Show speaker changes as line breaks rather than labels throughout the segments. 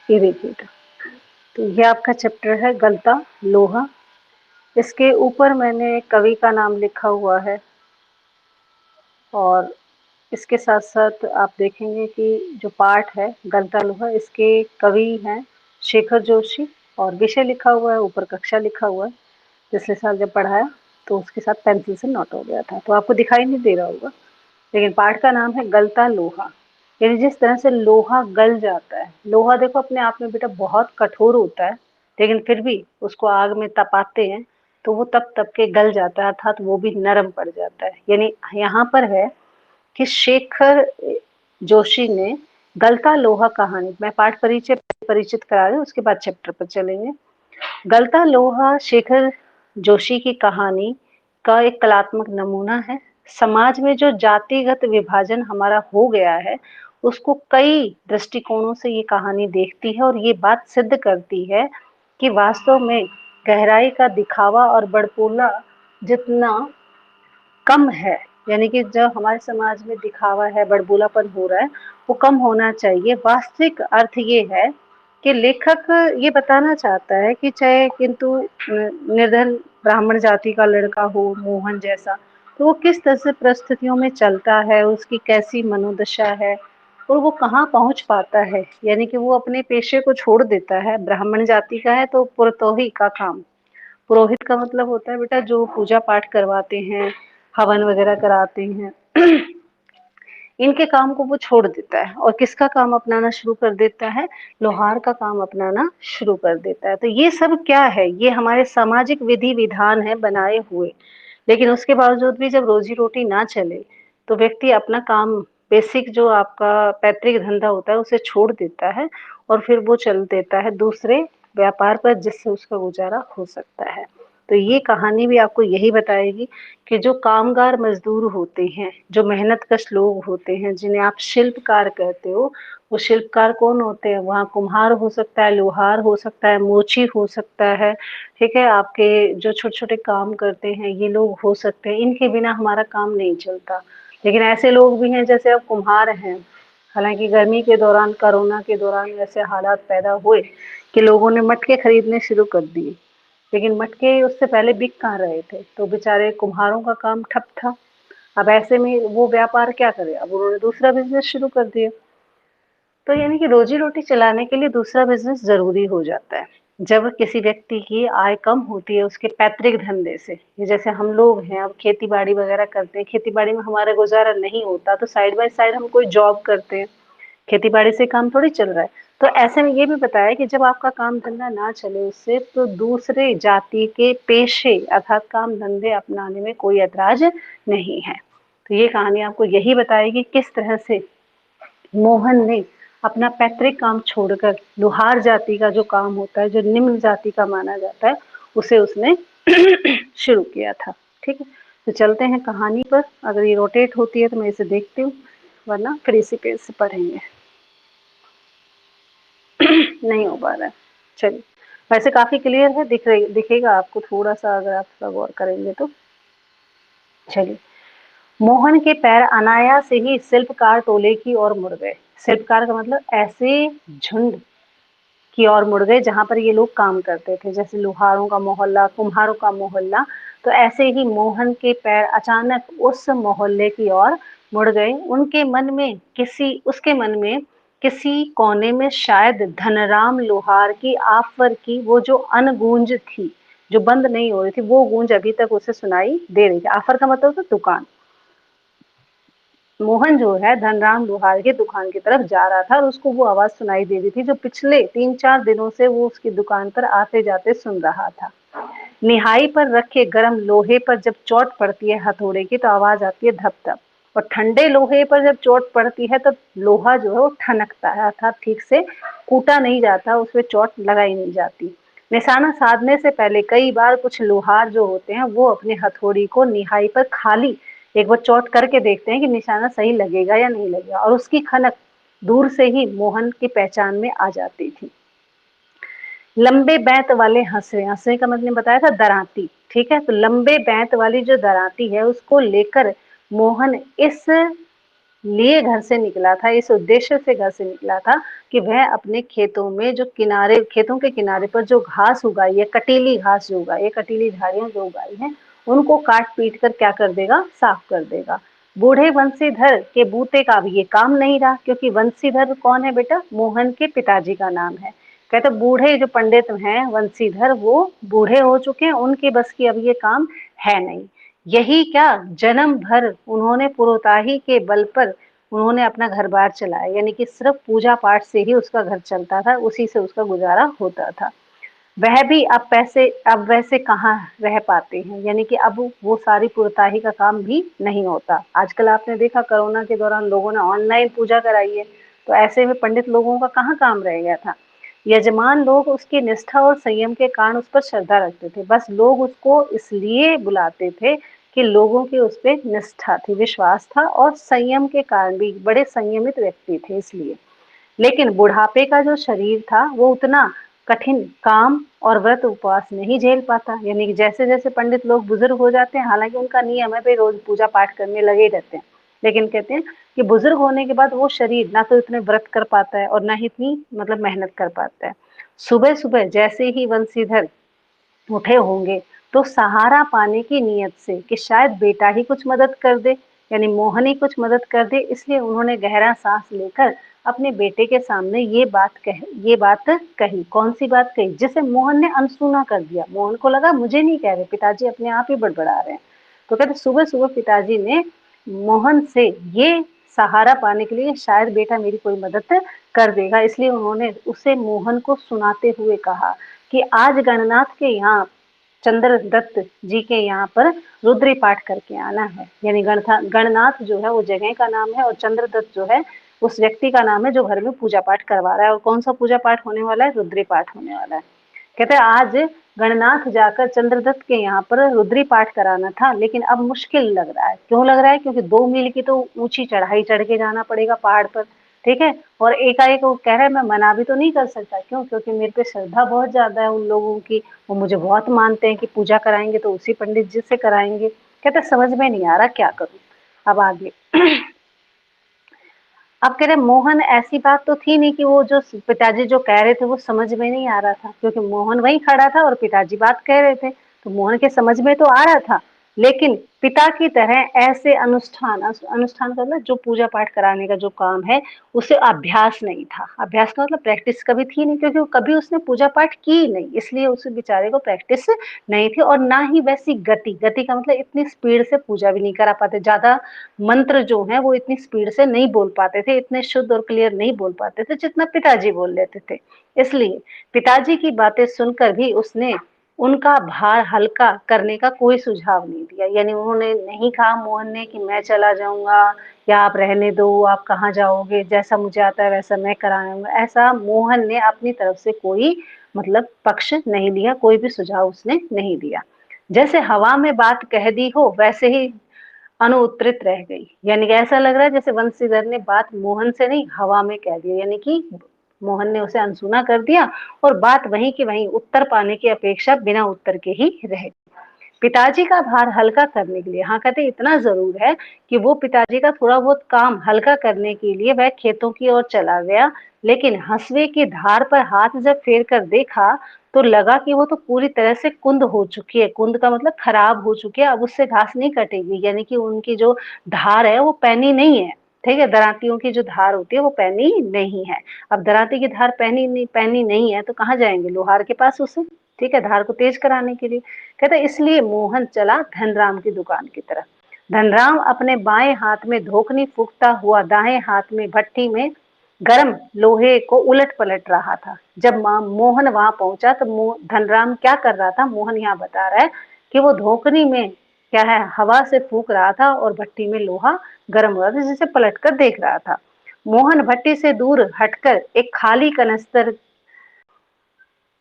ये देखिए, तो ये आपका चैप्टर है गलता लोहा। इसके ऊपर मैंने कवि का नाम लिखा हुआ है और इसके साथ-साथ आप देखेंगे कि जो पाठ है गलता लोहा, इसके कवि हैं शेखर जोशी और विषय लिखा हुआ है, ऊपर कक्षा लिखा हुआ है। पिछले साल जब पढ़ाया तो उसके साथ पेंसिल से नोट हो गया था, तो आपको दिखाई नहीं दे रहा होगा। लेकिन पाठ का नाम है गलता लोहा। यानी जिस तरह से लोहा गल जाता है, लोहा देखो अपने आप में बेटा बहुत कठोर होता है, लेकिन फिर भी उसको आग में तपाते हैं तो वो तप तप के गल जाता है, अर्थात वो भी नरम पड़ जाता है। यानी यहाँ पर है कि शेखर जोशी ने गलता लोहा कहानी, मैं पाठ परिचय परिचित करा रही हूँ, उसके बाद चैप्टर पर चलेंगे। गलता लोहा शेखर जोशी की कहानी का एक कलात्मक नमूना है। समाज में जो जातिगत विभाजन हमारा हो गया है, उसको कई दृष्टिकोणों से ये कहानी देखती है और ये बात सिद्ध करती है कि वास्तव में गहराई का दिखावा और बड़पोला जितना कम है, यानी कि जो हमारे समाज में दिखावा है, बड़बोलापन हो रहा है, वो कम होना चाहिए। वास्तविक अर्थ ये है कि लेखक ये बताना चाहता है कि चाहे किंतु निर्धन ब्राह्मण जाति का लड़का हो मोहन जैसा, तो वो किस तरह से परिस्थितियों में चलता है, उसकी कैसी मनोदशा है और वो कहाँ पहुंच पाता है। यानी कि वो अपने पेशे को छोड़ देता है, ब्राह्मण जाति का है तो पुरोहित का काम, पुरोहित का मतलब होता है बेटा जो पूजा पाठ करवाते हैं, हवन वगैरह कराते हैं, इनके काम को वो छोड़ देता है और किसका काम अपनाना शुरू कर देता है, लोहार का काम अपनाना शुरू कर देता है। तो ये सब क्या है, ये हमारे सामाजिक विधि विधान है बनाए हुए, लेकिन उसके बावजूद भी जब रोजी रोटी ना चले तो व्यक्ति अपना काम, बेसिक जो आपका पैतृक धंधा होता है उसे छोड़ देता है और फिर वो चल देता है दूसरे व्यापार पर जिससे उसका गुजारा हो सकता है। तो ये कहानी भी आपको यही बताएगी कि जो कामगार मजदूर होते हैं, जो मेहनतकश लोग होते हैं, जिन्हें आप शिल्पकार कहते हो, वो शिल्पकार कौन होते हैं, वहाँ कुम्हार हो सकता है, लोहार हो सकता है, मोची हो सकता है, ठीक है, आपके जो छोटे-छोटे काम करते हैं ये लोग हो सकते हैं, इनके बिना हमारा काम नहीं चलता। लेकिन ऐसे लोग भी हैं जैसे अब कुम्हार हैं, हालाँकि गर्मी के दौरान, कोरोना के दौरान ऐसे हालात पैदा हुए कि लोगों ने मटके खरीदने शुरू कर दिए, लेकिन मटके उससे पहले बिक कहाँ रहे थे, तो बेचारे कुम्हारों का काम ठप था। अब ऐसे में वो व्यापार क्या करे, अब उन्होंने दूसरा बिज़नेस शुरू कर दिया। तो यानी कि रोजी-रोटी चलाने के लिए दूसरा बिज़नेस ज़रूरी हो जाता है। जब किसी व्यक्ति की आय कम होती है उसके पैतृक धंधे से, ये जैसे हम लोग हैं अब खेती-बाड़ी वगैरह करते हैं, खेती-बाड़ी में हमारा गुज़ारा नहीं होता तो साइड बाय साइड हम कोई जॉब करते हैं, खेती-बाड़ी से काम थोड़ी चल रहा है। तो ऐसे में ये भी बताया कि जब आपका काम-धंधा ना चले उससे तो दूसरे जाति के पेशे अर्थात काम-धंधे अपनाने में कोई ऐतराज़ नहीं है। तो ये कहानी आपको यही बताएगी किस तरह से मोहन ने अपना पैतृक काम छोड़कर लोहार जाति का जो काम होता है, जो निम्न जाति का माना जाता है, उसे उसने शुरू किया था। ठीक है, तो चलते हैं कहानी पर। अगर ये रोटेट होती है तो मैं इसे देखती हूँ, वरना फिर इसी पेज से पढ़ेंगे। नहीं हो पा रहा है, चलिए। वैसे काफी क्लियर है, दिखेगा आपको थोड़ा सा अगर आप थोड़ा गौर करेंगे तो। चलिए, मोहन के पैर अनायास ही शिल्पकार टोले की ओर मुड़ गए। शिल्पकार का मतलब ऐसे झुंड की ओर मुड़ गए जहां पर ये लोग काम करते थे, जैसे लोहारों का मोहल्ला, कुम्हारों का मोहल्ला। तो ऐसे ही मोहन के पैर अचानक उस मोहल्ले की ओर मुड़ गए। उसके मन में किसी कोने में शायद धनराम लोहार की आफर की वो जो अनगूंज थी, जो बंद नहीं हो रही थी, वो गूंज अभी तक उसे सुनाई दे रही थी। आफर का मतलब था दुकान। मोहन जो है धनराम लोहार की दुकान की तरफ जा रहा था और उसको वो आवाज सुनाई दे रही थी जो पिछले 3-4 दिनों से वो उसकी दुकान पर आते जाते सुन रहा था। निहाई पर रखे गर्म लोहे पर जब चोट पड़ती है हथौड़े की तो आवाज आती है धप धप, और ठंडे लोहे पर जब चोट पड़ती है तो लोहा जो है वो ठनकता है, अर्थात ठीक से कूटा नहीं जाता, उसमें चोट लगाई नहीं जाती। निशाना साधने से पहले कई बार कुछ लोहार जो होते हैं वो अपनी हथौड़ी को निहाई पर खाली एक बार चोट करके देखते हैं कि निशाना सही लगेगा या नहीं लगेगा, और उसकी खनक दूर से ही मोहन की पहचान में आ जाती थी। लंबे बैंत वाले हंसवे, हंसवे का मतलब बताया था दरांती, ठीक है, तो लंबे बैंत वाली जो दरांती है उसको लेकर मोहन इस लिए घर से निकला था, इस उद्देश्य से घर से निकला था कि वह अपने खेतों में जो किनारे, खेतों के किनारे पर जो घास उगाई है, कटीली घास जो उगाई है, कटीली झाड़ियां जो उगाई हैं, उनको काट पीट कर क्या कर देगा, साफ कर देगा। बूढ़े बंसीधर के बूते का अब ये काम नहीं रहा, क्योंकि बंसीधर कौन है बेटा, मोहन के पिताजी का नाम है। कहते बूढ़े जो पंडित हैं बंसीधर, वो बूढ़े हो चुके हैं, उनके बस की अब ये काम है नहीं। यही क्या, जन्म भर उन्होंने पुरोताही के बल पर उन्होंने अपना घर बार चलाया, यानी कि सिर्फ पूजा पाठ से ही उसका घर चलता था, उसी से उसका गुजारा होता था। वह भी अब वैसे कहाँ रह पाते हैं, यानी कि अब वो सारी पुरताही का काम भी नहीं होता। आजकल आपने देखा कोरोना के दौरान लोगों ने ऑनलाइन पूजा कराई है, तो ऐसे में पंडित लोगों का कहाँ काम रह गया था। यजमान लोग उसकी निष्ठा और संयम के कारण उस पर श्रद्धा रखते थे, बस लोग उसको इसलिए बुलाते थे कि लोगों की उस पर निष्ठा थी, विश्वास था, और संयम के कारण भी, बड़े संयमित व्यक्ति थे इसलिए। लेकिन बुढ़ापे का जो शरीर था वो उतना कठिन काम और व्रत उपवास नहीं झेल पाता, यानी कि जैसे जैसे पंडित लोग बुजुर्ग हो जाते हैं, हालांकि उनका नियम है भाई रोज पूजा पाठ करने लगे रहते हैं, लेकिन कहते हैं कि बुजुर्ग होने के बाद वो शरीर ना तो इतने व्रत कर पाता है और ना ही इतनी मतलब मेहनत कर पाता है। सुबह सुबह जैसे ही वंशीधर उठे होंगे तो सहारा पाने की नीयत से कि शायद बेटा ही कुछ मदद कर दे, यानी मोहन ही कुछ मदद कर दे, इसलिए उन्होंने गहरा सांस लेकर अपने बेटे के सामने ये बात कही। कौन सी बात कही, जिसे मोहन ने अनसुना कर दिया। मोहन को लगा मुझे नहीं कह रहे, पिताजी अपने आप ही बड़बड़ा रहे हैं। तो कहते सुबह सुबह पिताजी ने मोहन से ये सहारा पाने के लिए शायद बेटा मेरी कोई मदद कर देगा, इसलिए उन्होंने उसे मोहन को सुनाते हुए कहा कि आज गणनाथ के यहाँ चंद्रदत्त जी के यहाँ पर रुद्री पाठ करके आना है, यानी गणनाथ जो है वो जगह का नाम है और चंद्रदत्त जो है उस व्यक्ति का नाम है जो घर में पूजा पाठ करवा रहा है। और कौन सा पूजा पाठ होने वाला है, रुद्री पाठ होने वाला है। कहते हैं आज गणनाथ जाकर चंद्रदत्त के यहाँ पर रुद्री पाठ कराना था, लेकिन अब मुश्किल लग रहा है। क्यों लग रहा है, क्योंकि 2 मील की तो ऊंची चढ़ाई चढ़ के जाना पड़ेगा पहाड़ पर, ठीक है। और एकाएक वो कह रहा है मैं मना भी तो नहीं कर सकता, क्यों, क्योंकि मेरे पे श्रद्धा बहुत ज्यादा है उन लोगों की, वो मुझे बहुत मानते हैं कि पूजा कराएंगे तो उसी पंडित जी से कराएंगे। कहते समझ में नहीं आ रहा क्या करूं। अब आगे अब कह रहे मोहन, ऐसी बात तो थी नहीं कि वो जो पिताजी जो कह रहे थे वो समझ में नहीं आ रहा था, क्योंकि मोहन वहीं खड़ा था और पिताजी बात कह रहे थे, तो मोहन के समझ में तो आ रहा था। लेकिन पिता की तरह ऐसे अनुष्ठान का मतलब जो पूजा पाठ कराने का जो काम है, उसे अभ्यास नहीं था। अभ्यास का मतलब प्रैक्टिस कभी थी नहीं, क्योंकि कभी उसने पूजा पाठ की नहीं, इसलिए उस बेचारे को प्रैक्टिस नहीं थी। और ना ही वैसी गति का मतलब इतनी स्पीड से पूजा भी नहीं करा पाते, ज्यादा मंत्र जो है वो इतनी स्पीड से नहीं बोल पाते थे, इतने शुद्ध और क्लियर नहीं बोल पाते थे जितना पिताजी बोल लेते थे। इसलिए पिताजी की बातें सुनकर भी उसने उनका भार हल्का करने का कोई सुझाव नहीं दिया, यानी उन्होंने नहीं कहा मोहन ने कि मैं चला जाऊंगा या आप रहने दो, आप कहाँ जाओगे, जैसा मुझे आता है वैसा मैं कराऊंगा। ऐसा मोहन ने अपनी तरफ से कोई मतलब पक्ष नहीं लिया, कोई भी सुझाव उसने नहीं दिया। जैसे हवा में बात कह दी हो वैसे ही अनुत्तरित रह गई, यानी कि ऐसा लग रहा है जैसे वंशीधर ने बात मोहन से नहीं हवा में कह दी, यानी कि मोहन ने उसे अनसुना कर दिया और बात वहीं की वहीं उत्तर पाने की अपेक्षा बिना उत्तर के ही रह गई। पिताजी का भार हल्का करने के लिए, हाँ कहते इतना जरूर है कि वो पिताजी का थोड़ा बहुत काम हल्का करने के लिए वह खेतों की ओर चला गया, लेकिन हंसुए की धार पर हाथ जब फेर कर देखा तो लगा कि वो तो पूरी तरह से कुंद हो चुकी है। कुंद का मतलब खराब हो चुकी है, अब उससे घास नहीं कटेगी, यानी कि उनकी जो धार है वो पैनी नहीं है, ठीक है। दरांतियों की जो धार होती है वो पैनी नहीं है। अब दरांती की धार पैनी नहीं है तो कहाँ जाएंगे, लोहार के पास उसे, ठीक है, धार को तेज कराने के लिए। कहते इसलिए मोहन चला धनराम की दुकान की तरफ। धनराम अपने बाएं हाथ में धोखनी फूंकता हुआ दाएं हाथ में भट्टी में गर्म लोहे को उलट पलट रहा था। जब मोहन वहां पहुंचा तो धनराम क्या कर रहा था, मोहन यहाँ बता रहा है कि वो धोखनी में क्या है हवा से फूंक रहा था और भट्टी में लोहा गर्म हो रहा था, जिसे पलट कर देख रहा था। मोहन भट्टी से दूर हटकर एक खाली कनस्तर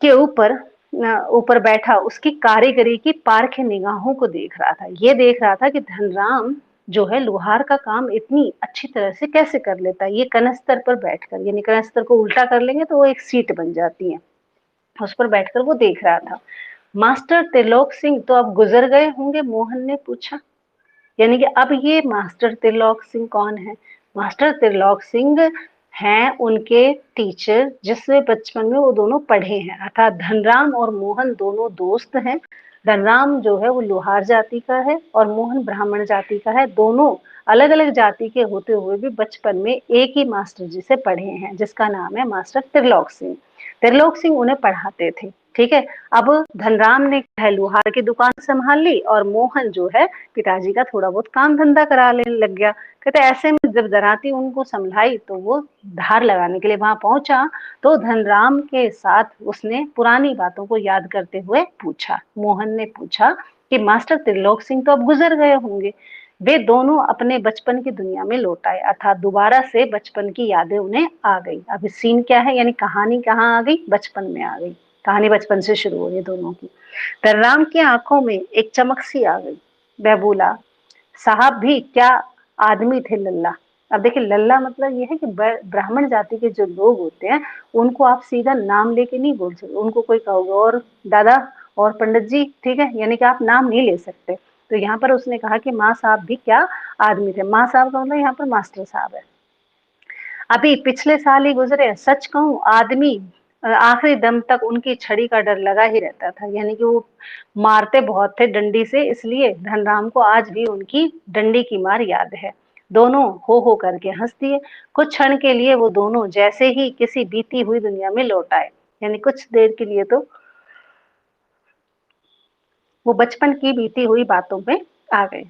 के ऊपर बैठा उसकी कारीगरी की पारख निगाहों को देख रहा था। ये देख रहा था कि धनराम जो है लोहार का काम इतनी अच्छी तरह से कैसे कर लेता है, ये कनस्तर पर बैठकर, यानी कनस्तर को उल्टा कर लेंगे तो वो एक सीट बन जाती है, उस पर बैठकर वो देख रहा था। मास्टर त्रिलोक सिंह तो अब गुजर गए होंगे, मोहन ने पूछा। यानी कि अब ये मास्टर त्रिलोक सिंह कौन है, मास्टर त्रिलोक सिंह हैं उनके टीचर, जिससे बचपन में वो दोनों पढ़े हैं, अर्थात धनराम और मोहन दोनों दोस्त हैं। धनराम जो है वो लोहार जाति का है और मोहन ब्राह्मण जाति का है। दोनों अलग अलग जाति के होते हुए भी बचपन में एक ही मास्टर जी से पढ़े हैं, जिसका नाम है मास्टर त्रिलोक सिंह। त्रिलोक सिंह उन्हें पढ़ाते थे। ठीक है, अब धनराम ने लोहार की दुकान संभाल ली और मोहन जो है पिताजी का थोड़ा बहुत काम धंधा करा लेने लग गया। कहते ऐसे में जब दराती उनको संभलाई तो वो धार लगाने के लिए वहां पहुंचा, तो धनराम के साथ उसने पुरानी बातों को याद करते हुए पूछा, मोहन ने पूछा कि मास्टर त्रिलोक सिंह तो अब गुजर गए होंगे। वे दोनों अपने बचपन की दुनिया में लौट आए, अर्थात दोबारा से बचपन की यादें उन्हें आ गई। अब सीन क्या है, यानी कहानी कहाँ आ गई, बचपन में आ गई। कहानी बचपन से शुरू हो रही है दोनों की। धनराम की आंखों में एक चमक सी आ गई। वह बोला, साहब भी क्या आदमी थे लल्ला। अब देखिए, लल्ला मतलब ये है कि ब्राह्मण जाति के जो लोग होते हैं उनको आप सीधा नाम लेके नहीं बोल सकते, उनको कोई कहोगे और दादा और पंडित जी, ठीक है, यानी कि आप नाम नहीं ले सकते। तो यहाँ पर उसने कहा कि माँ साहब भी क्या आदमी थे। माँ साहब का मतलब यहाँ पर मास्टर साहब है। अभी पिछले साल ही गुजरे, सच कहूं आदमी आखिरी दम तक उनकी छड़ी का डर लगा ही रहता था, यानी कि वो मारते बहुत थे डंडी से, इसलिए धनराम को आज भी उनकी डंडी की मार याद है। दोनों हो करके हंस दिए। कुछ क्षण के लिए वो दोनों जैसे ही किसी बीती हुई दुनिया में लौट आए, यानी कुछ देर के लिए तो वो बचपन की बीती हुई बातों में आ गए।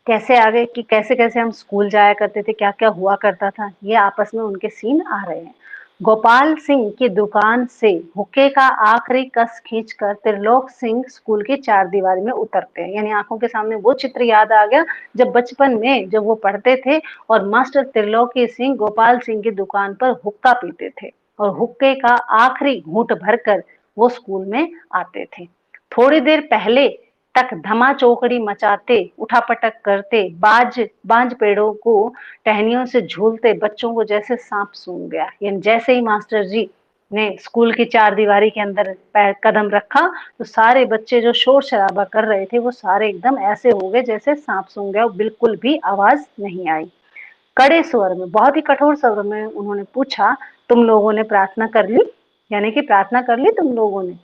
कैसे आ गए कि कैसे कैसे हम स्कूल जाया करते थे, क्या क्या हुआ करता था, ये आपस में उनके सीन आ रहे हैं। गोपाल सिंह की दुकान से हुक्के का आखिरी कस खींचकर त्रिलोक सिंह स्कूल की चार दीवारी में उतरते हैं, यानी आंखों के सामने वो चित्र याद आ गया जब बचपन में जब वो पढ़ते थे और मास्टर त्रिलोकी सिंह गोपाल सिंह की दुकान पर हुक्का पीते थे और हुक्के का आखिरी घूंट भरकर वो स्कूल में आते थे। थोड़ी देर पहले तक धमा चौकड़ी मचाते, उठापटक करते, बांज पेड़ों को टहनियों से झूलते बच्चों को जैसे सांप सूंघ गया। यानी जैसे ही मास्टर जी ने स्कूल की चार दीवारी के अंदर पैर कदम रखा तो सारे बच्चे जो शोर शराबा कर रहे थे वो सारे एकदम ऐसे हो गए जैसे सांप सूंघ गया, बिल्कुल भी आवाज नहीं आई। कड़े स्वर में, बहुत ही कठोर स्वर में उन्होंने पूछा, तुम लोगों ने प्रार्थना कर ली? यानी कि प्रार्थना कर ली तुम लोगों ने?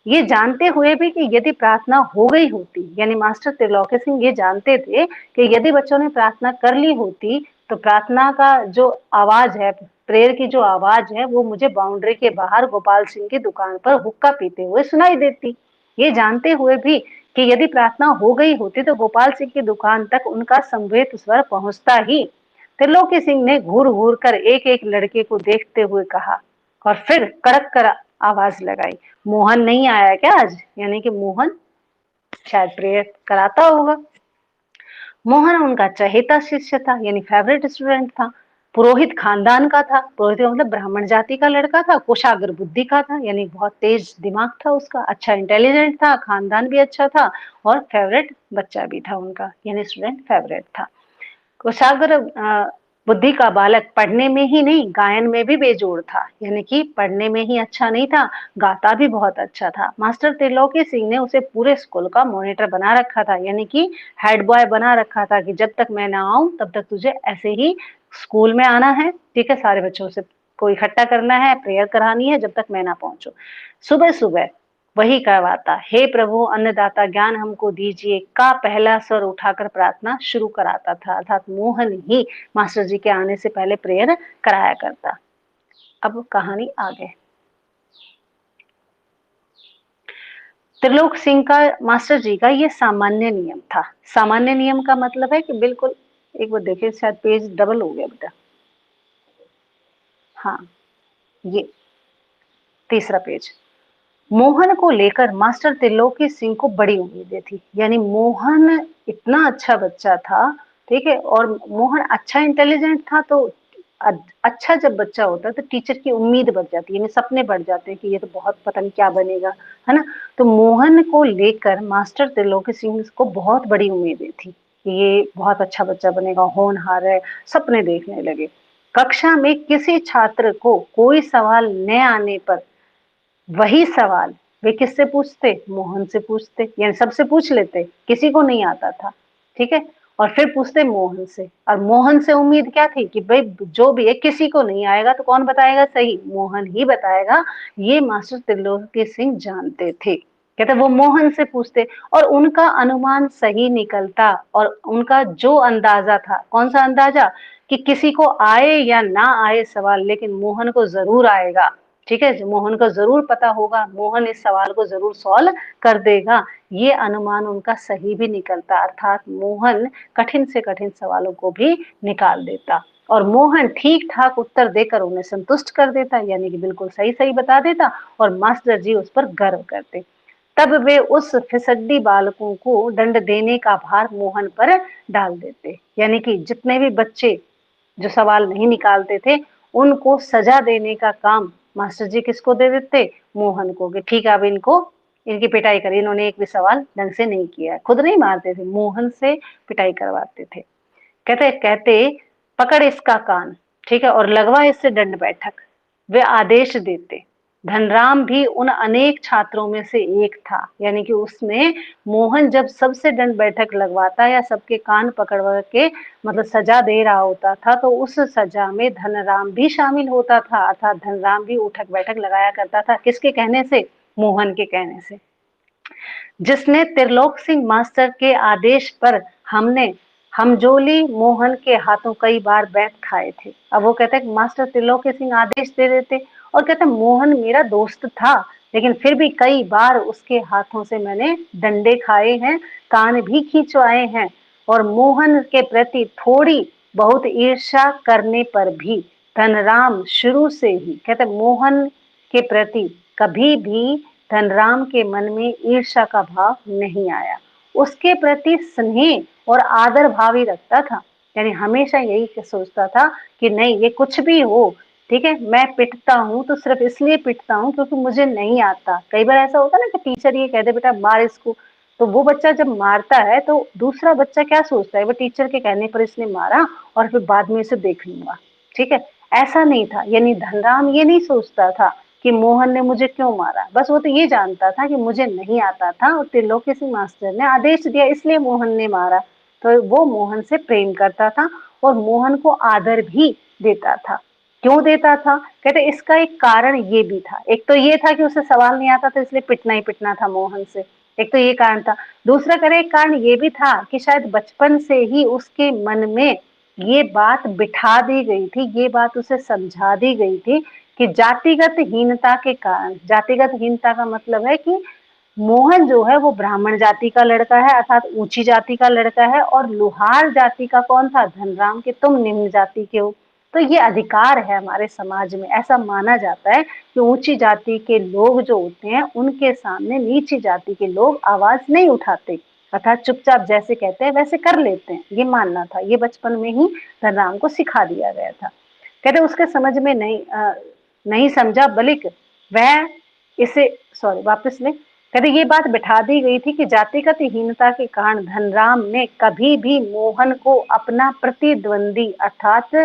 ये जानते हुए भी कि यदि प्रार्थना हो गई होती, यानी मास्टर त्रिलोकी सिंह ये जानते थे कि यदि बच्चों ने प्रार्थना कर ली होती तो प्रार्थना का जो आवाज है, प्रेयर की जो आवाज है, वो मुझे बाउंड्री के बाहर गोपाल सिंह की दुकान पर हुक्का पीते हुए सुनाई देती। ये जानते हुए भी कि यदि प्रार्थना हो गई होती तो गोपाल सिंह की दुकान तक उनका संवेद स्वर पहुंचता ही। त्रिलोकी सिंह ने घूर घूर कर एक एक लड़के को देखते हुए कहा और फिर कड़क कर आवाज लगाई, मोहन नहीं आया क्या आज? यानी कि मोहन शायद प्रेयर कराता होगा। मोहन उनका चहेता शिष्य था, यानी फेवरेट स्टूडेंट था। पुरोहित खानदान का था, पुरोहित मतलब ब्राह्मण जाति का लड़का था, कुशाग्र बुद्धि का था, यानी बहुत तेज दिमाग था उसका, अच्छा इंटेलिजेंट था, खानदान भी अच्छा था और फेवरेट बच्चा भी था उनका, यानी स्टूडेंट फेवरेट था। कुशाग्र बुद्धि का बालक पढ़ने में ही नहीं गायन में भी बेजोड़ था, यानी कि पढ़ने में ही अच्छा नहीं था, गाता भी बहुत अच्छा था। मास्टर त्रिलोकी सिंह ने उसे पूरे स्कूल का मॉनिटर बना रखा था, यानी कि हेड बॉय बना रखा था कि जब तक मैं ना आऊं तब तक तुझे ऐसे ही स्कूल में आना है, ठीक है, सारे बच्चों से को इकट्ठा करना है, प्रेयर करानी है जब तक मैं ना पहुंचू। सुबह सुबह वही करवाता, हे प्रभु अन्नदाता ज्ञान हमको दीजिए का पहला स्वर उठाकर प्रार्थना शुरू कराता था, अर्थात मोहन ही मास्टर जी के आने से पहले प्रेयर कराया करता। अब कहानी आगे। त्रिलोक सिंह का मास्टर जी का ये सामान्य नियम था। सामान्य नियम का मतलब है कि बिल्कुल, एक बार देखिए शायद पेज डबल हो गया बेटा, हाँ ये तीसरा पेज। मोहन को लेकर मास्टर त्रिलोकी सिंह को बड़ी उम्मीदें थी, यानी मोहन इतना अच्छा बच्चा था, ठीक है, और मोहन अच्छा इंटेलिजेंट था, तो अच्छा जब बच्चा होता है तो टीचर की उम्मीद बढ़ जाती है, यानी सपने बढ़ जाते हैं कि ये तो बहुत पता नहीं क्या बनेगा, है ना। तो मोहन को लेकर मास्टर त्रिलोकी सिंह को बहुत बड़ी उम्मीदें थी कि ये बहुत अच्छा बच्चा बनेगा, होनहार है, सपने देखने लगे। कक्षा में किसी छात्र को कोई सवाल न आने पर वही सवाल वे किससे पूछते? मोहन से पूछते, यानी सबसे पूछ लेते, किसी को नहीं आता था, ठीक है। और फिर पूछते मोहन से, और मोहन से उम्मीद क्या थी कि भाई जो भी है, किसी को नहीं आएगा तो कौन बताएगा सही, मोहन ही बताएगा। ये मास्टर त्रिलोकी सिंह जानते थे। कहते वो मोहन से पूछते और उनका अनुमान सही निकलता, और उनका जो अंदाजा था, कौन सा अंदाजा, कि किसी को आए या ना आए सवाल, लेकिन मोहन को जरूर आएगा। ठीक है, मोहन को जरूर पता होगा, मोहन इस सवाल को जरूर सॉल्व कर देगा। ये अनुमान उनका सही भी निकलता, अर्थात मोहन कठिन से कठिन सवालों को भी निकाल देता, और मोहन ठीक ठाक उत्तर देकर उन्हें संतुष्ट कर देता, यानी कि बिल्कुल सही सही बता देता, और मास्टर जी उस पर गर्व करते। तब वे उस फिसड्डी बालकों को दंड देने का भार मोहन पर डाल देते, यानी कि जितने भी बच्चे जो सवाल नहीं निकालते थे, उनको सजा देने का काम मास्टर जी किसको दे देते, मोहन को, कि ठीक है अब इनको, इनकी पिटाई करिए, इन्होंने एक भी सवाल ढंग से नहीं किया है। खुद नहीं मारते थे, मोहन से पिटाई करवाते थे। कहते कहते पकड़ इसका कान, ठीक है, और लगवा इससे दंड बैठक। वे आदेश देते। धनराम भी उन अनेक छात्रों में से एक था, यानी कि उसमें मोहन जब सबसे दंड बैठक लगवाता या सबके कान पकड़वा के मतलब सजा दे रहा होता था, तो उस सजा में धनराम भी शामिल होता था, अर्थात धनराम भी उठक बैठक लगाया करता था। किसके कहने से, मोहन के कहने से। जिसने त्रिलोक सिंह मास्टर के आदेश पर हमने हमजोली मोहन के हाथों कई बार बैठ खाए थे। अब वो कहते हैं मास्टर त्रिलोक सिंह आदेश दे देते, और कहते मोहन मेरा दोस्त था, लेकिन फिर भी कई बार उसके हाथों से मैंने डंडे खाए हैं, कान भी खींचवाए हैं, और मोहन के प्रति थोड़ी बहुत ईर्ष्या करने पर भी धनराम शुरू से ही, कहते मोहन के प्रति कभी भी धनराम के मन में ईर्ष्या का भाव नहीं आया, उसके प्रति स्नेह और आदर भाव ही रखता था। यानी हमेशा यही सोचता था कि नहीं, ये कुछ भी हो, ठीक है, मैं पिटता हूँ तो सिर्फ इसलिए पिटता हूँ क्योंकि मुझे नहीं आता। कई बार ऐसा होता है ना कि टीचर ये कहते बेटा मार इसको, तो वो बच्चा जब मारता है तो दूसरा बच्चा क्या सोचता है, वो टीचर के कहने पर इसने मारा और फिर बाद में इसे देख लूंगा। ठीक है, ऐसा नहीं था, यानी धनराम ये नहीं सोचता था कि मोहन ने मुझे क्यों मारा, बस वो तो ये जानता था कि मुझे नहीं आता था और त्रिलोकी सिंह मास्टर ने आदेश दिया इसलिए मोहन ने मारा। तो वो मोहन से प्रेम करता था और मोहन को आदर भी देता था। क्यों देता था, कहते इसका एक कारण ये भी था, एक तो ये था कि उसे सवाल नहीं आता था इसलिए पिटना ही पिटना था मोहन से, एक तो ये कारण था। दूसरा करे एक कारण ये भी था कि शायद बचपन से ही उसके मन में ये बात बिठा दी गई थी, ये बात उसे समझा दी गई थी कि जातिगत हीनता के कारण, जातिगत हीनता का मतलब है कि मोहन जो है वो ब्राह्मण जाति का लड़का है, अर्थात ऊंची जाति का लड़का है, और लुहार जाति का कौन था, धनराम, के तुम निम्न जाति के हो। तो ये अधिकार है हमारे समाज में, ऐसा माना जाता है कि ऊंची जाति के लोग जो होते हैं उनके सामने नीची जाति के लोग आवाज नहीं उठाते, अर्थात चुपचाप जैसे कहते हैं वैसे कर लेते हैं, ये मानना था। ये बचपन में ही धनराम को सिखा दिया गया था। कहते उसके समझ में नहीं समझा, बल्कि वह इसे, सॉरी वापस ले, कहते ये बात बिठा दी गई थी कि जातिगत हीनता के कारण धनराम ने कभी भी मोहन को अपना प्रतिद्वंदी अर्थात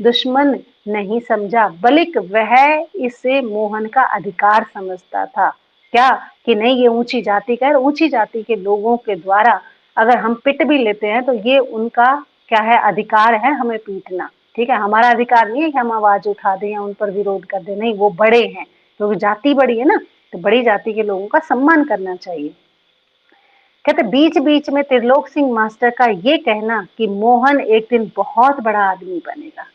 दुश्मन नहीं समझा, बल्कि वह इसे मोहन का अधिकार समझता था। क्या, कि नहीं ये ऊंची जाति का है, ऊंची जाति के लोगों के द्वारा अगर हम पिट भी लेते हैं तो ये उनका क्या है, अधिकार है हमें पीटना। ठीक है, हमारा अधिकार नहीं है कि हम आवाज उठा दें या उन पर विरोध कर दें, नहीं, वो बड़े हैं, क्योंकि जाति बड़ी है ना, तो बड़ी जाति के लोगों का सम्मान करना चाहिए। कहते बीच बीच में त्रिलोक सिंह मास्टर का ये कहना कि मोहन एक दिन बहुत बड़ा आदमी बनेगा।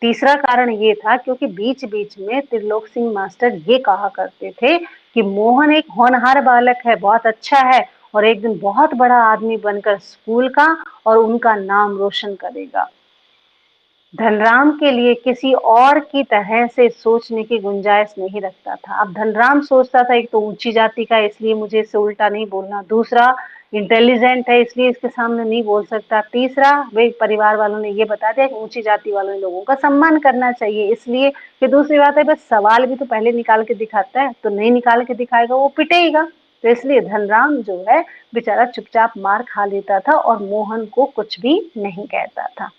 तीसरा कारण ये था क्योंकि बीच बीच में त्रिलोक सिंह मास्टर ये कहा करते थे कि मोहन एक होनहार बालक है, बहुत अच्छा है, और एक दिन बहुत बड़ा आदमी बनकर स्कूल का और उनका नाम रोशन करेगा। धनराम के लिए किसी और की तरह से सोचने की गुंजाइश नहीं रखता था। अब धनराम सोचता था एक तो ऊंची जाति का इसलिए मुझे इससे उल्टा नहीं बोलना, दूसरा इंटेलिजेंट है इसलिए इसके सामने नहीं बोल सकता, तीसरा वे परिवार वालों ने ये बता दिया कि ऊंची जाति वालों लोगों का सम्मान करना चाहिए इसलिए, फिर दूसरी बात है बस सवाल भी तो पहले निकाल के दिखाता है, तो नहीं निकाल के दिखाएगा वो पिटेगा। तो इसलिए धनराम जो है बेचारा चुपचाप मार खा लेता था और मोहन को कुछ भी नहीं कहता था।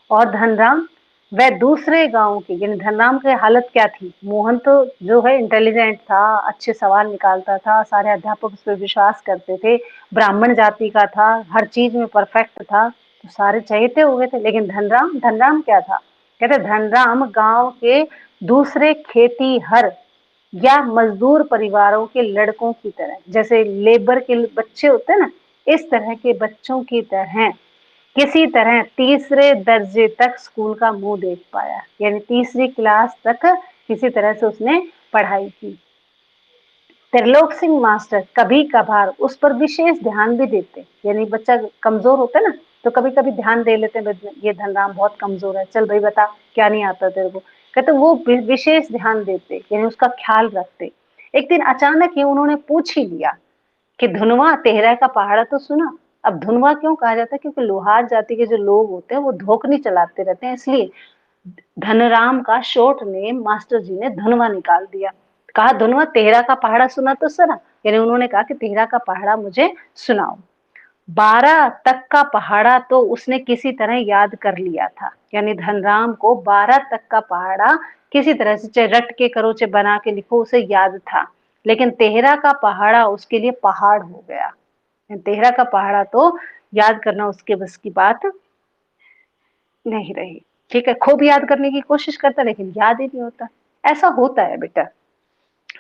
और धनराम वह दूसरे गांव की, यानी धनराम की हालत क्या थी, मोहन तो जो है इंटेलिजेंट था, अच्छे सवाल निकालता था, सारे अध्यापक उस पर विश्वास करते थे, ब्राह्मण जाति का था, हर चीज में परफेक्ट था, तो सारे चहेते हो गए थे। लेकिन धनराम क्या था? कहते धनराम गांव के दूसरे खेतीहर या मजदूर परिवारों के लड़कों की तरह, जैसे लेबर के बच्चे होते हैं ना, इस तरह के बच्चों की तरह किसी तरह तीसरे दर्जे तक स्कूल का मुंह देख पाया, यानी तीसरी क्लास तक किसी तरह से उसने पढ़ाई की। त्रिलोक सिंह मास्टर कभी कभार उस पर विशेष ध्यान भी देते, यानी बच्चा कमजोर होता है ना, तो कभी कभी ध्यान दे लेते हैं, ये धनराम बहुत कमजोर है, चल भाई बता क्या नहीं आता तेरे को। कहते वो विशेष ध्यान देते, यानी उसका ख्याल रखते। एक दिन अचानक ही उन्होंने पूछ ही लिया कि धुनवा तेहरा का पहाड़ा तो सुना। अब धुनवा क्यों कहा जाता है? क्योंकि लोहार जाति के जो लोग होते हैं वो धोखनी चलाते रहते हैं, इसलिए धनराम का शॉर्ट नेम मास्टर जी ने धनवा निकाल दिया। कहा धनवा तेहरा का पहाड़ा सुना तो सरा, यानी उन्होंने कहा कि तेहरा का पहाड़ा मुझे सुनाओ। 12 तक का पहाड़ा तो उसने किसी तरह याद कर लिया था, यानी धनराम को 12 तक का पहाड़ा किसी तरह से, चाहे रट के करो चाहे बना के लिखो, उसे याद था। लेकिन तेहरा का पहाड़ा उसके लिए पहाड़ हो गया। तेहरा का पहाड़ा तो याद करना उसके बस की बात नहीं रही। ठीक है, खूब याद करने की कोशिश करता लेकिन याद ही नहीं होता। ऐसा होता है बेटा।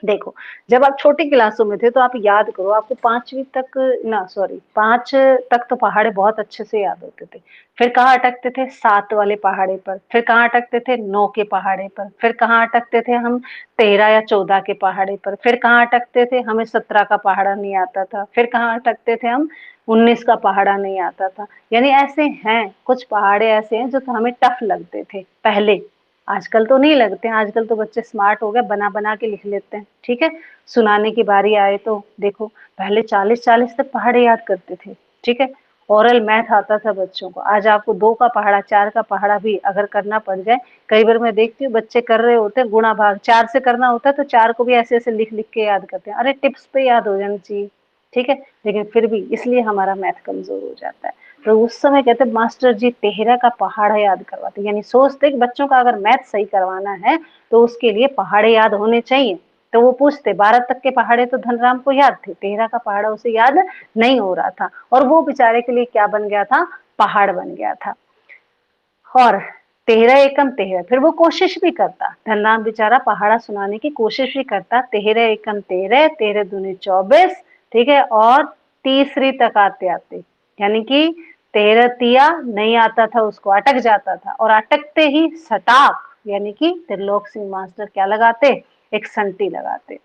देखो, जब आप छोटी क्लासों में थे तो आप याद करो, आपको 5वीं तक, ना सॉरी 5 तक तो पहाड़े बहुत अच्छे से याद होते थे। फिर कहाँ अटकते थे? 7 वाले पहाड़े पर। फिर कहाँ अटकते थे? 9 के पहाड़े पर। फिर कहाँ अटकते थे हम? 13 या 14 के पहाड़े पर। फिर कहाँ अटकते थे? हमें 17 का पहाड़ा नहीं आता था। फिर कहाँ अटकते थे हम? 19 का पहाड़ा नहीं आता था। यानी ऐसे हैं कुछ पहाड़े ऐसे हैं जो हमें टफ लगते थे पहले। आजकल तो नहीं लगते हैं, आजकल तो बच्चे स्मार्ट हो गए, बना बना के लिख लेते हैं। ठीक है, सुनाने की बारी आए तो देखो, पहले 40-40 तक पहाड़े याद करते थे। ठीक है, ओरल मैथ आता था बच्चों को। आज आपको 2 का पहाड़ा, 4 का पहाड़ा भी अगर करना पड़ जाए, कई बार मैं देखती हूँ बच्चे कर रहे होते हैं गुणा भाग, 4 से करना होता है तो 4 को भी ऐसे ऐसे लिख लिख के याद करते हैं। अरे टिप्स पे याद हो जानी चाहिए। ठीक है, लेकिन फिर भी इसलिए हमारा मैथ कमजोर हो जाता है। तो उस समय कहते मास्टर जी तेहरा का पहाड़ा याद करवाते, यानी सोचते कि बच्चों का अगर मैथ सही करवाना है तो उसके लिए पहाड़े याद होने चाहिए। तो वो पूछते 12 तक के पहाड़े तो धनराम को याद थे, तेहरा का पहाड़ा उसे याद नहीं हो रहा था, और वो बेचारे के लिए क्या बन गया था? पहाड़ बन गया था। और तेरह एकम तेरह, फिर वो कोशिश भी करता, धनराम बेचारा पहाड़ा सुनाने की कोशिश भी करता। तेरह एकम तेरह, तेरह दूनी 24। ठीक है, और तीसरी तक आते आते, यानी कि 13 तिया नहीं आता था उसको, अटक जाता था। और अटकते ही सटाक, यानी कि त्रिलोक सिंह मास्टर क्या लगाते? एक संटी लगाते।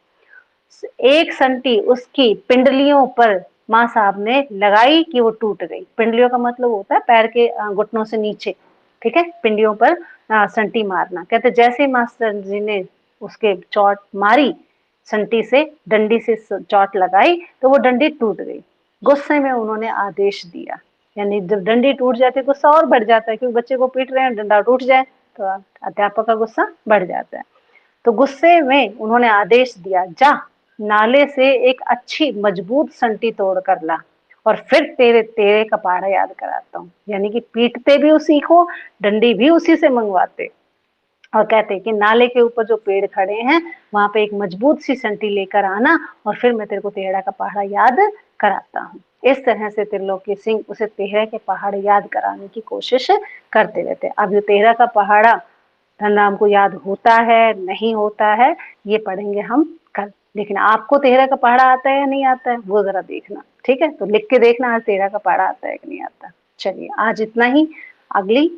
एक संटी उसकी पिंडलियों पर माँ साहब ने लगाई कि वो टूट गई। पिंडलियों का मतलब होता है पैर के घुटनों से नीचे। ठीक है, पिंडियों पर संटी मारना। कहते जैसे ही मास्टर जी ने उसके चोट मारी, संटी से, डंडी से चोट लगाई, तो वो डंडी टूट गई। गुस्से में उन्होंने आदेश दिया, यानी जब डंडी टूट जाती है गुस्सा और बढ़ जाता है, क्योंकि बच्चे को पीट रहे हैं, डंडा टूट जाए तो अध्यापक का गुस्सा बढ़ जाता है। तो गुस्से में उन्होंने आदेश दिया, जा नाले से एक अच्छी मजबूत संटी तोड़ कर ला और फिर तेरे तेरे का पहाड़ा याद कराता हूँ। यानी कि पीटते भी उसी को, डंडी भी उसी से मंगवाते, और कहते कि नाले के ऊपर जो पेड़ खड़े हैं वहां पे एक मजबूत सी संटी लेकर आना और फिर मैं तेरे को तेहरा का पहाड़ा याद कराता हूँ। इस तरह से त्रिलोकी सिंह उसे तेहरा के पहाड़ याद कराने की कोशिश करते रहते। अब ये तेहरा का पहाड़ा धनराम को याद होता है नहीं होता है ये पढ़ेंगे हम कल। लेकिन आपको तेहरा का पहाड़ा आता है या नहीं आता है वो जरा देखना। ठीक है, तो लिख के देखना आज तेहरा का पहाड़ा आता है कि नहीं आता। चलिए आज इतना ही, अगली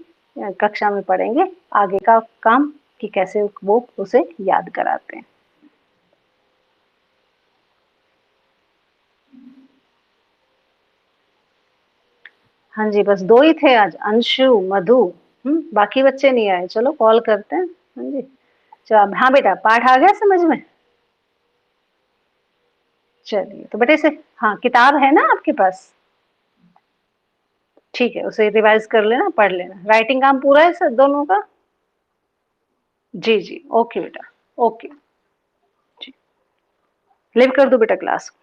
कक्षा में पढ़ेंगे आगे का काम कि कैसे वो उसे याद कराते हैं। हाँ जी, बस 2 ही थे आज, अंशु मधु। बाकी बच्चे नहीं आए, चलो कॉल करते हैं। हाँ जी, चलो हाँ बेटा, पाठ आ गया समझ में? चलिए तो बेटे से, हाँ किताब है ना आपके पास? ठीक है, उसे रिवाइज कर लेना, पढ़ लेना। राइटिंग काम पूरा है सर दोनों का? जी जी, ओके बेटा, ओके। जी, लिव कर दो बेटा क्लास को।